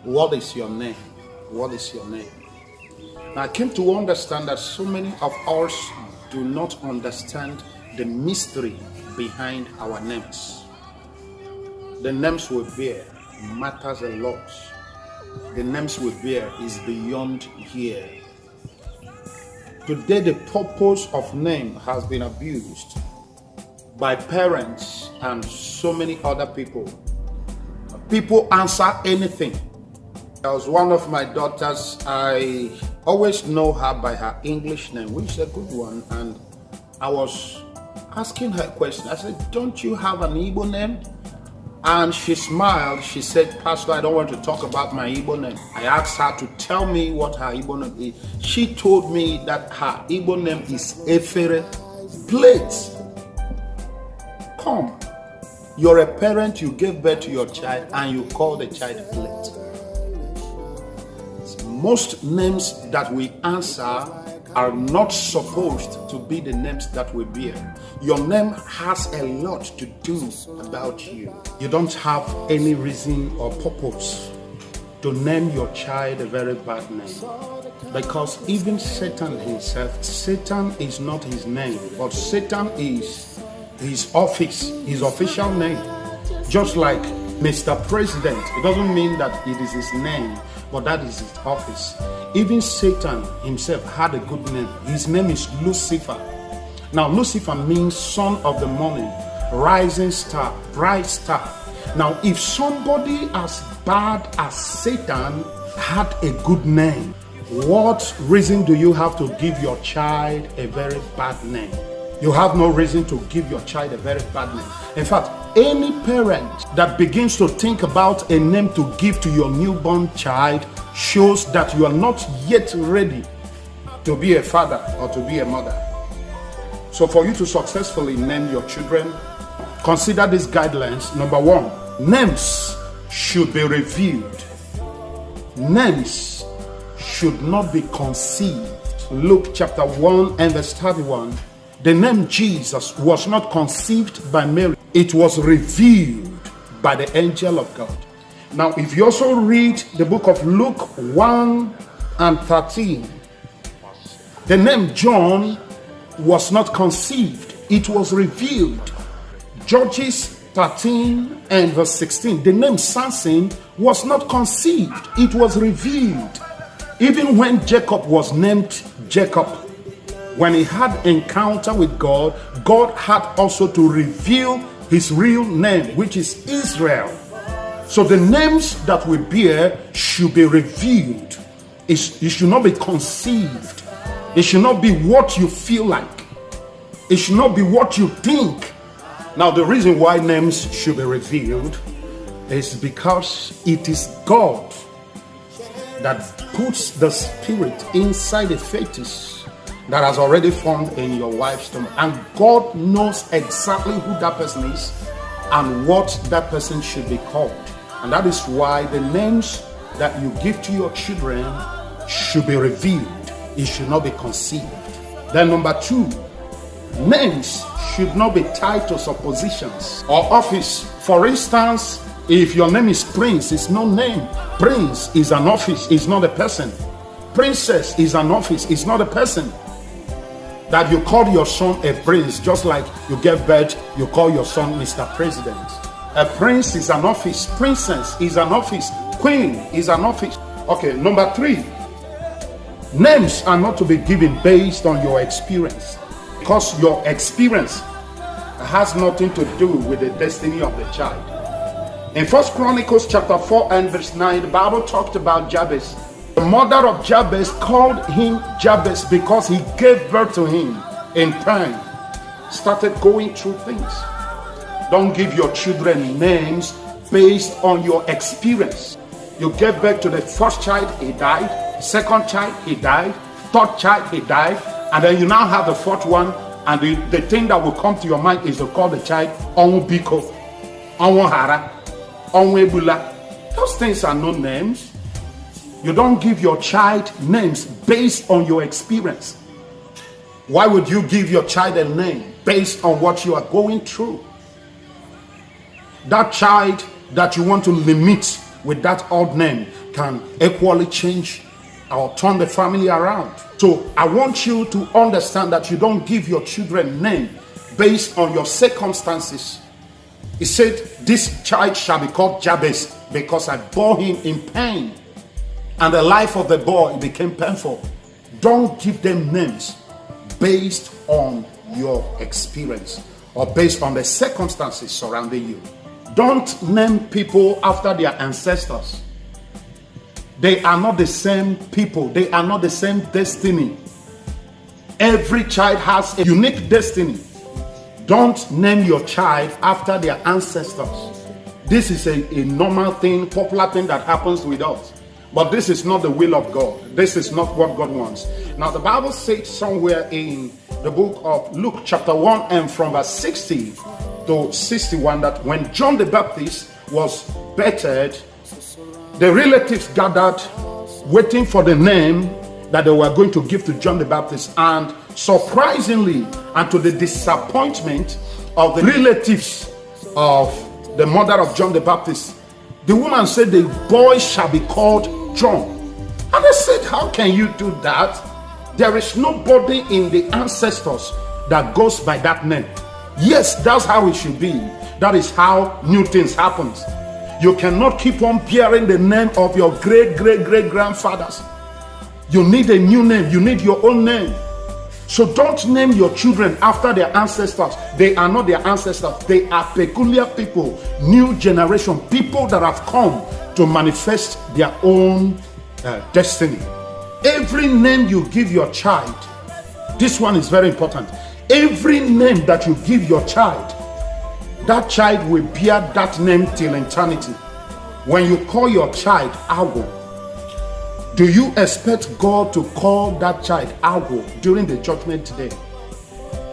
What is your name? What is your name? Now, I came to understand that so many of us do not understand the mystery behind our names. The names we bear matters a lot. The names we bear is beyond here. Today, the purpose of name has been abused by parents and so many other people. People answer anything. There was one of my daughters, I always know her by her English name, which is a good one, and I was asking her a question. I said, don't you have an Igbo name? And she smiled. She said, Pastor, I don't want to talk about my Igbo name. I asked her to tell me what her Igbo name is. She told me that her Igbo name is Efere, plate. Come. You're a parent, you gave birth to your child, and you call the child plate. Most names that we answer are not supposed to be the names that we bear. Your name has a lot to do about you. You don't have any reason or purpose to name your child a very bad name. Because even Satan himself, Satan is not his name, but Satan is his office, his official name. Just like Mr. President, it doesn't mean that it is his name, but that is his office. Even Satan himself had a good name. His name is Lucifer. Now, Lucifer means son of the morning, rising star, bright star. Now, if somebody as bad as Satan had a good name, what reason do you have to give your child a very bad name? You have no reason to give your child a very bad name. In fact, any parent that begins to think about a name to give to your newborn child shows that you are not yet ready to be a father or to be a mother. So for you to successfully name your children, consider these guidelines. Number one, names should be revealed. Names should not be conceived. Luke chapter 1 and verse 31. The name Jesus was not conceived by Mary. It was revealed by the angel of God. Now, if you also read the book of Luke 1 and 13, the name John was not conceived. It was revealed. Judges 13 and verse 16, the name Samson was not conceived. It was revealed. Even when Jacob was named Jacob, when he had encounter with God, God had also to reveal his real name, which is Israel. So the names that we bear should be revealed. It should not be conceived. It should not be what you feel like. It should not be what you think. Now, the reason why names should be revealed is because it is God that puts the spirit inside a fetus that has already formed in your wife's stomach, and God knows exactly who that person is and what that person should be called. And that is why the names that you give to your children should be revealed. It should not be conceived. Then number two, names should not be titles or positions or office. For instance, if your name is Prince, it's no name. Prince is an office, it's not a person. Princess is an office, it's not a person. That you call your son a prince, just like you give birth, you call your son Mr. President. A prince is an office, princess is an office, queen is an office. Okay, number three, names are not to be given based on your experience, because your experience has nothing to do with the destiny of the child. In 1 Chronicles chapter 4 and verse 9, the Bible talked about Jabez. The mother of Jabez called him Jabez because he gave birth to him in time. Started going through things. Don't give your children names based on your experience. You gave birth to the first child, he died. Second child, he died. Third child, he died. And then you now have the fourth one, and the thing that will come to your mind is to call the child Onwu Biko, Onwu Hara, Onwu Ebula. Those things are no names. You don't give your child names based on your experience. Why would you give your child a name based on what you are going through? That child that you want to limit with that odd name can equally change or turn the family around. So I want you to understand that you don't give your children name based on your circumstances. He said, this child shall be called Jabez because I bore him in pain, and the life of the boy became painful. Don't give them names based on your experience or based on the circumstances surrounding you. Don't name people after their ancestors. They are not the same people. They are not the same destiny. Every child has a unique destiny. Don't name your child after their ancestors. This is a normal thing, popular thing that happens with us. But this is not the will of God. This is not what God wants. Now, the Bible says somewhere in the book of Luke chapter 1 and from verse 60 to 61 that when John the Baptist was bettered, the relatives gathered waiting for the name that they were going to give to John the Baptist. And surprisingly, and to the disappointment of the relatives of the mother of John the Baptist, the woman said, the boy shall be called John. And they said, how can you do that? There is nobody in the ancestors that goes by that name. Yes, that's how it should be. That is how new things happen. You cannot keep on bearing the name of your great-great-great-grandfathers. You need a new name. You need your own name. So don't name your children after their ancestors. They are not their ancestors. They are peculiar people, new generation, people that have come to manifest their own destiny. Every name you give your child, this one is very important. Every name that you give your child, that child will bear that name till eternity. When you call your child Ago, do you expect God to call that child Ago during the judgment day?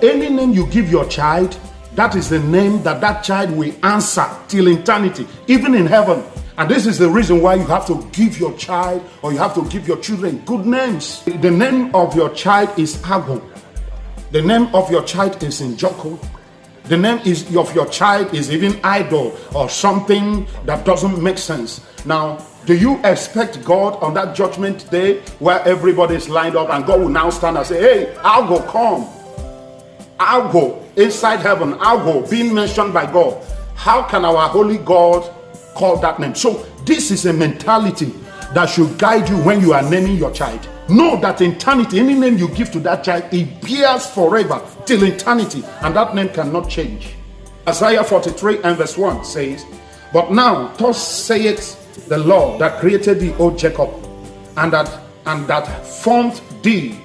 Any name you give your child, that is the name that that child will answer till eternity, even in heaven. And this is the reason why you have to give your child, or you have to give your children, good names. The name of your child is Ago. The name of your child is Njoko. The name of your child is even idol or something that doesn't make sense. Now, do you expect God on that judgment day where everybody is lined up and God will now stand and say, hey, I'll go, come. I'll go inside heaven. I'll go, being mentioned by God. How can our holy God call that name? So this is a mentality that should guide you when you are naming your child. Know that in eternity, any name you give to that child, it bears forever till eternity, and that name cannot change. Isaiah 43 and verse 1 says, but now thus saith the Lord that created thee, O Jacob, and that formed thee,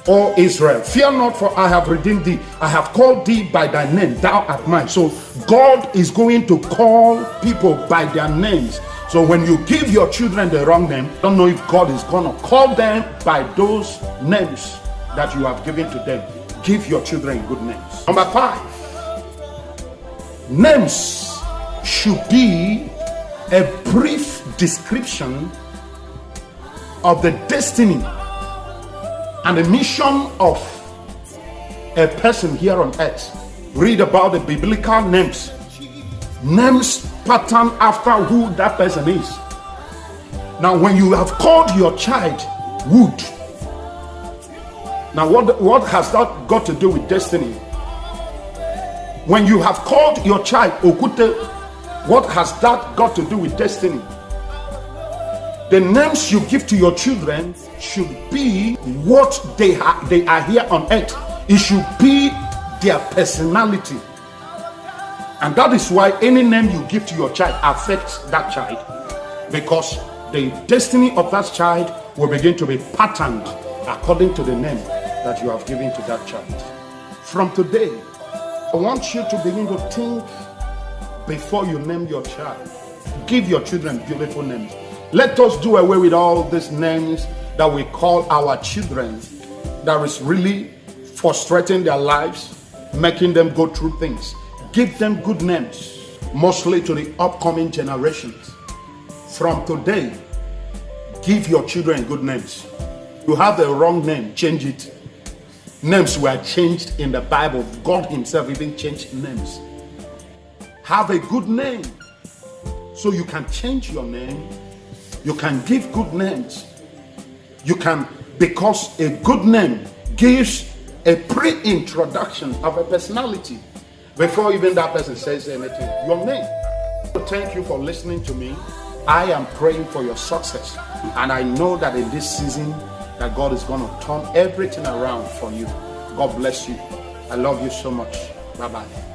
O Israel. Fear not, for I have redeemed thee. I have called thee by thy name. Thou art mine. So God is going to call people by their names. So when you give your children the wrong name, don't know if God is going to call them by those names that you have given to them. Give your children good names. Number 5, names should be a brief description of the destiny and the mission of a person here on earth. Read about the biblical names. Names pattern after who that person is. Now, when you have called your child Wood, now what has that got to do with destiny? When you have called your child Okute, what has that got to do with destiny? The names you give to your children should be what they are here on earth. It should be their personality. And that is why any name you give to your child affects that child, because the destiny of that child will begin to be patterned according to the name that you have given to that child. From today, I want you to begin to think before you name your child. Give your children beautiful names. Let us do away with all these names that we call our children that is really frustrating their lives, making them go through things. Give them good names, mostly to the upcoming generations. From today, give your children good names. You have the wrong name, change it. Names were changed in the Bible. God himself even changed names. Have a good name so you can change your name You can give good names. You can, because a good name gives a pre-introduction of a personality before even that person says anything. Your name. Thank you for listening to me. I am praying for your success, and I know that in this season that God is going to turn everything around for you. God bless you. I love you so much. Bye-bye.